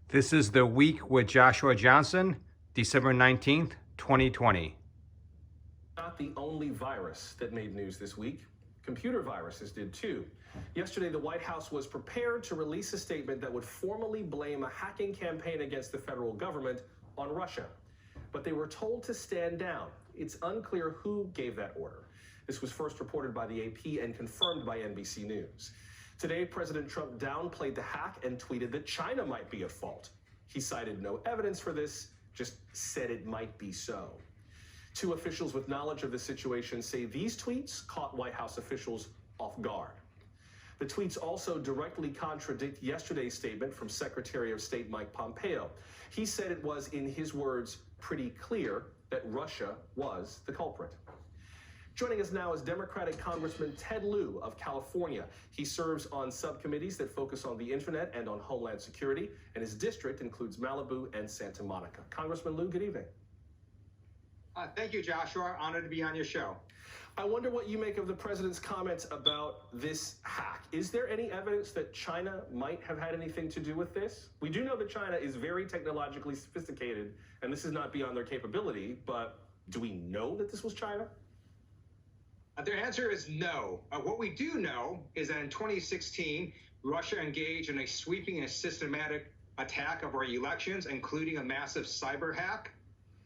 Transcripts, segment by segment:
This is The Week with Joshua Johnson, December 19th, 2020. Not the only virus that made news this week. Computer viruses did too. Yesterday, the White House was prepared to release a statement that would formally blame a hacking campaign against the federal government on Russia. But they were told to stand down. It's unclear who gave that order. This was first reported by the AP and confirmed by NBC News. Today, President Trump downplayed the hack and tweeted that China might be at fault. He cited no evidence for this, just said it might be so. Two officials with knowledge of the situation say these tweets caught White House officials off guard. The tweets also directly contradict yesterday's statement from Secretary of State Mike Pompeo. He said it was, in his words, pretty clear that Russia was the culprit. Joining us now is Democratic Congressman Ted Lieu of California. He serves on subcommittees that focus on the internet and on homeland security, and his district includes Malibu and Santa Monica. Congressman Lieu, good evening. Thank you, Joshua. Honored to be on your show. I wonder what you make of the president's comments about this hack. Is there any evidence that China might have had anything to do with this? We do know that China is very technologically sophisticated, and this is not beyond their capability, but do we know that this was China? Their answer is no. What we do know is that in 2016, Russia engaged in a sweeping and systematic attack of our elections, including a massive cyber hack.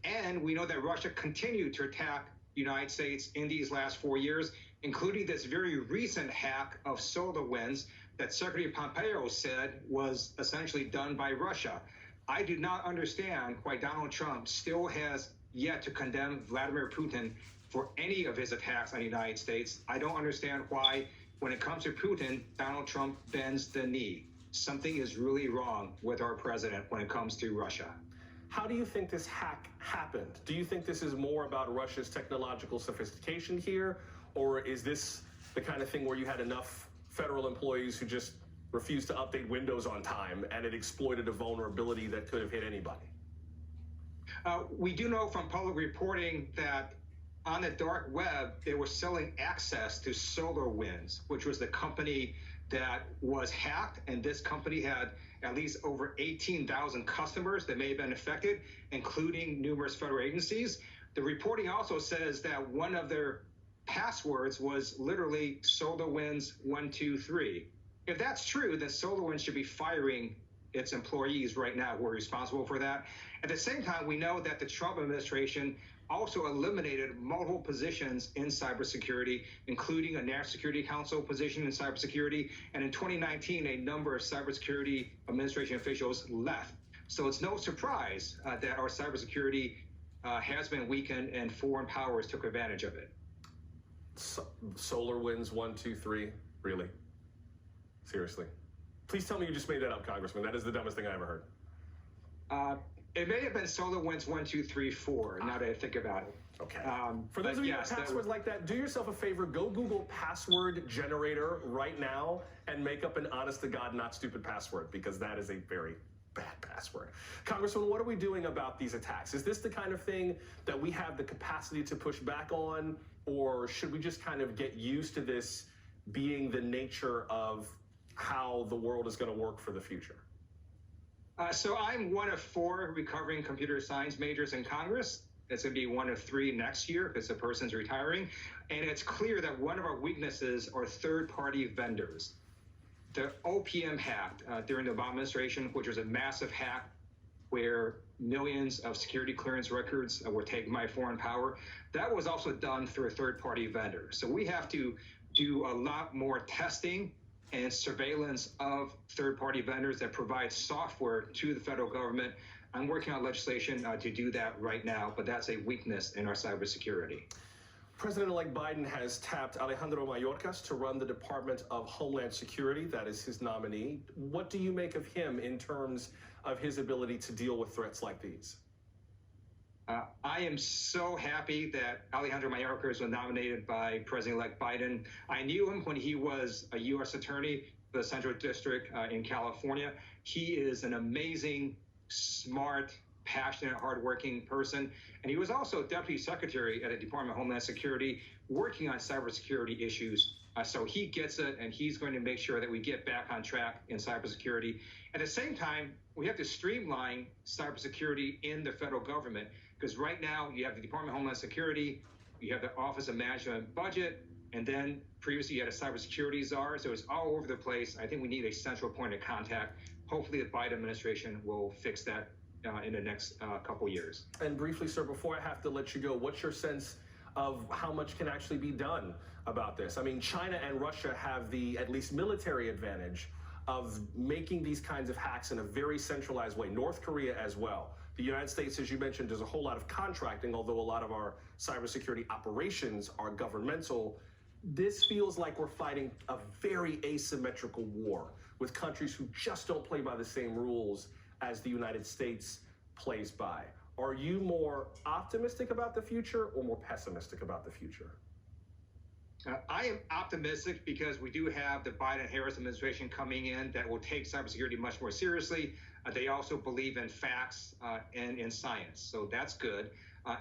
And we know that Russia continued to attack the United States in these last 4 years, including this very recent hack of SolarWinds that Secretary Pompeo said was essentially done by Russia. I do not understand why Donald Trump still has yet to condemn Vladimir Putin for any of his attacks on the United States. I don't understand why, when it comes to Putin, Donald Trump bends the knee. Something is really wrong with our president when it comes to Russia. How do you think this hack happened? Do you think this is more about Russia's technological sophistication here, or is this the kind of thing where you had enough federal employees who just refused to update Windows on time and it exploited a vulnerability that could have hit anybody? We do know from public reporting that on the dark web, they were selling access to SolarWinds, which was the company that was hacked. And this company had at least over 18,000 customers that may have been affected, including numerous federal agencies. The reporting also says that one of their passwords was literally SolarWinds 123. If that's true, then SolarWinds should be firing its employees right now who are responsible for that. At the same time, we know that the Trump administration also eliminated multiple positions in cybersecurity, including a National Security Council position in cybersecurity. And in 2019, a number of cybersecurity administration officials left. So it's no surprise that our cybersecurity has been weakened and foreign powers took advantage of it. SolarWinds 123, really? Seriously? Please tell me you just made that up, Congressman. That is the dumbest thing I ever heard. It may have been SolarWinds 1, 2, 3, 4, now that I think about it. Okay. For those of you with passwords like that, do yourself a favor, go Google password generator right now and make up an honest to God, not stupid password, because that is a very bad password. Congressman, what are we doing about these attacks? Is this the kind of thing that we have the capacity to push back on, or should we just kind of get used to this being the nature of how the world is going to work for the future? So I'm one of 4 recovering computer science majors in Congress. It's going to be one of 3 next year because the person's retiring. And it's clear that one of our weaknesses are third-party vendors. The OPM hack during the Obama administration, which was a massive hack where millions of security clearance records were taken by foreign power, that was also done through a third-party vendor. So we have to do a lot more testing and surveillance of third-party vendors that provide software to the federal government. I'm working on legislation to do that right now, but that's a weakness in our cybersecurity. President-elect Biden has tapped Alejandro Mayorkas to run the Department of Homeland Security. That is his nominee. What do you make of him in terms of his ability to deal with threats like these? I am so happy that Alejandro Mayorkas was nominated by President-elect Biden. I knew him when he was a U.S. attorney for the Central District in California. He is an amazing, smart, passionate, hardworking person. And he was also Deputy Secretary at the Department of Homeland Security, working on cybersecurity issues So he gets it, and he's going to make sure that we get back on track in cybersecurity. At the same time, we have to streamline cybersecurity in the federal government, because right now you have the Department of Homeland Security, you have the Office of Management and Budget, and then previously you had a cybersecurity czar, so it's all over the place. I think we need a central point of contact. Hopefully the Biden administration will fix that in the next couple years. And briefly, sir, before I have to let you go, what's your sense of how much can actually be done about this? I mean, China and Russia have the, at least military advantage of making these kinds of hacks in a very centralized way. North Korea as well. The United States, as you mentioned, does a whole lot of contracting, although a lot of our cybersecurity operations are governmental. This feels like we're fighting a very asymmetrical war with countries who just don't play by the same rules as the United States plays by. Are you more optimistic about the future or more pessimistic about the future? I am optimistic because we do have the Biden-Harris administration coming in that will take cybersecurity much more seriously. They also believe in facts and in science, so that's good.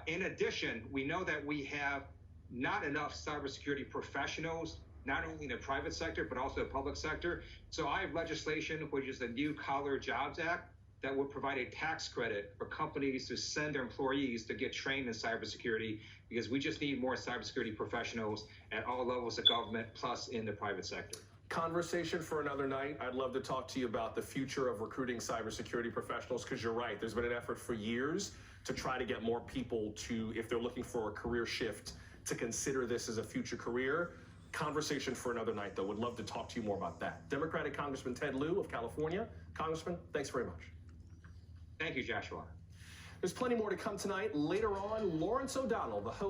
In addition, we know that we have not enough cybersecurity professionals, not only in the private sector, but also the public sector. So I have legislation, which is the New Collar Jobs Act, that would provide a tax credit for companies to send their employees to get trained in cybersecurity, because we just need more cybersecurity professionals at all levels of government, plus in the private sector. Conversation for another night. I'd love to talk to you about the future of recruiting cybersecurity professionals, because you're right. There's been an effort for years to try to get more people to, if they're looking for a career shift, to consider this as a future career. Conversation for another night, though. Would love to talk to you more about that. Democratic Congressman Ted Lieu of California. Congressman, thanks very much. Thank you, Joshua. There's plenty more to come tonight. Later on, Lawrence O'Donnell, the host